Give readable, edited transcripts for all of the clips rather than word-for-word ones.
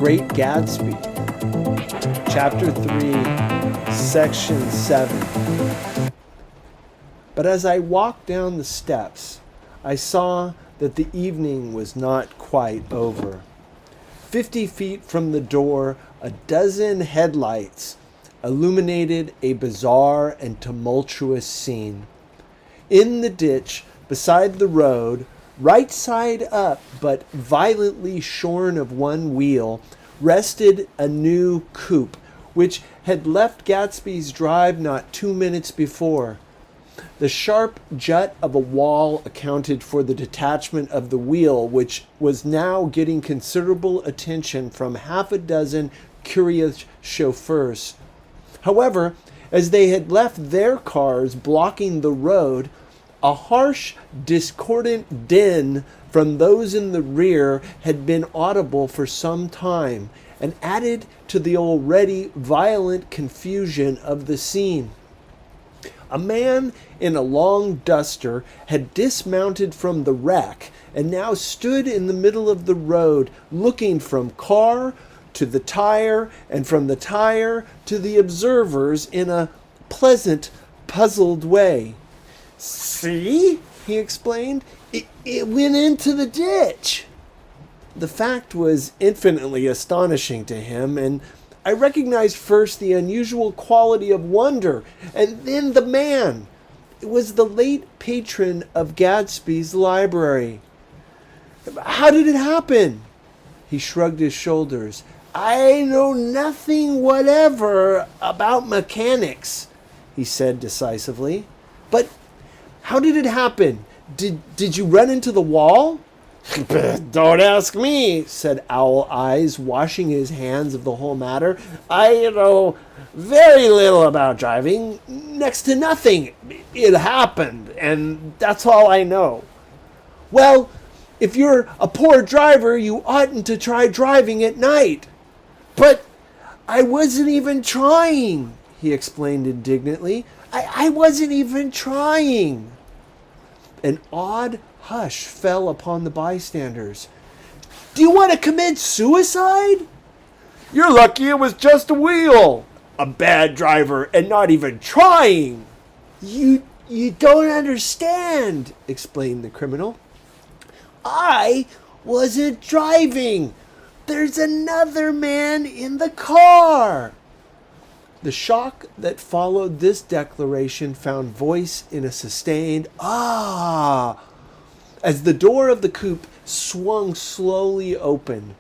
Great Gatsby, Chapter 3, Section 7. But as I walked down the steps, I saw that the evening was not quite over. 50 feet from the door, a dozen headlights illuminated a bizarre and tumultuous scene. In the ditch, beside the road, right side up but violently shorn of one wheel, rested a new coupe, which had left Gatsby's drive not 2 minutes before. The sharp jut of a wall accounted for the detachment of the wheel, which was now getting considerable attention from half a dozen curious chauffeurs. However, as they had left their cars blocking the road, a harsh, discordant din from those in the rear had been audible for some time and added to the already violent confusion of the scene. A man in a long duster had dismounted from the wreck and now stood in the middle of the road, looking from car to the tire and from the tire to the observers in a pleasant, puzzled way. "See?" he explained. It went into the ditch." The fact was infinitely astonishing to him, and I recognized first the unusual quality of wonder, and then the man. It was the late patron of Gatsby's library. "How did it happen?" He shrugged his shoulders. "I know nothing whatever about mechanics," he said decisively. "But how did it happen? Did you run into the wall?" "Don't ask me," said Owl Eyes, washing his hands of the whole matter. "I know very little about driving, next to nothing. It happened, and that's all I know." "Well, if you're a poor driver, you oughtn't to try driving at night." "But I wasn't even trying," he explained indignantly. I wasn't even trying." An odd hush fell upon the bystanders. "Do you want to commit suicide?" "You're lucky it was just a wheel. A bad driver and not even trying." You don't understand," explained the criminal. "I wasn't driving. There's another man in the car." The shock that followed this declaration found voice in a sustained "ah" as the door of the coupe swung slowly open.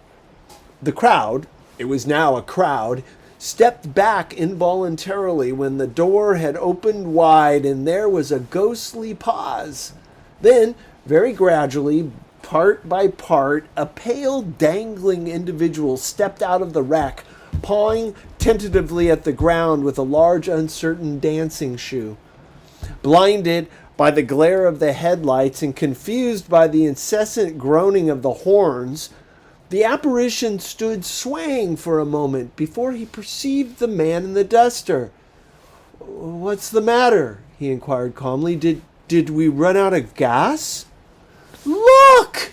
The crowd, it was now a crowd, stepped back involuntarily when the door had opened wide, and there was a ghostly pause. Then, very gradually, part by part, a pale, dangling individual stepped out of the wreck, pawing tentatively at the ground with a large, uncertain dancing shoe. Blinded by the glare of the headlights and confused by the incessant groaning of the horns, the apparition stood swaying for a moment before he perceived the man in the duster. "What's the matter?" he inquired calmly. Did we run out of gas?" "Look!"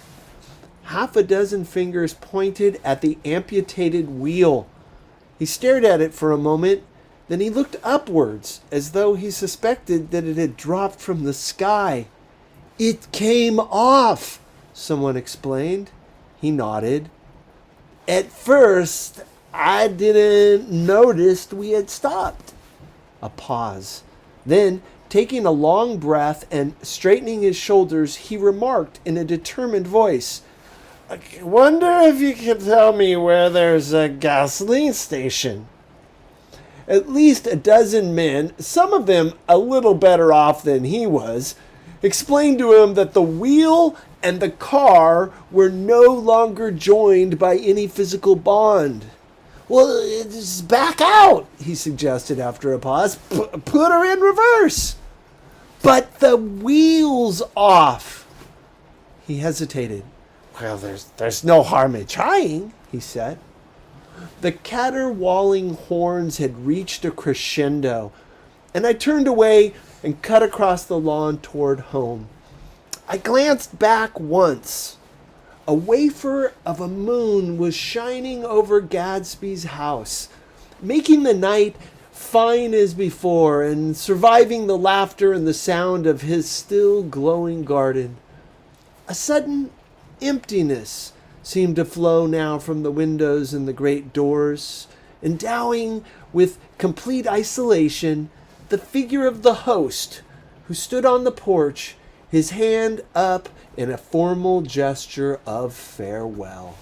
Half a dozen fingers pointed at the amputated wheel. He stared at it for a moment, then he looked upwards as though he suspected that it had dropped from the sky. "It came off," someone explained. He nodded. "At first, I didn't notice we had stopped." A pause. Then, taking a long breath and straightening his shoulders, he remarked in a determined voice, "I wonder if you can tell me where there's a gasoline station." At least a dozen men, some of them a little better off than he was, explained to him that the wheel and the car were no longer joined by any physical bond. "Well, just back out," he suggested after a pause. Put her in reverse." "But the wheel's off." He hesitated. "Well, there's no harm in trying," he said. The caterwauling horns had reached a crescendo, and I turned away and cut across the lawn toward home. I glanced back once. A wafer of a moon was shining over Gadsby's house, making the night fine as before and surviving the laughter and the sound of his still glowing garden. A sudden emptiness seemed to flow now from the windows and the great doors, endowing with complete isolation the figure of the host, who stood on the porch, his hand up in a formal gesture of farewell.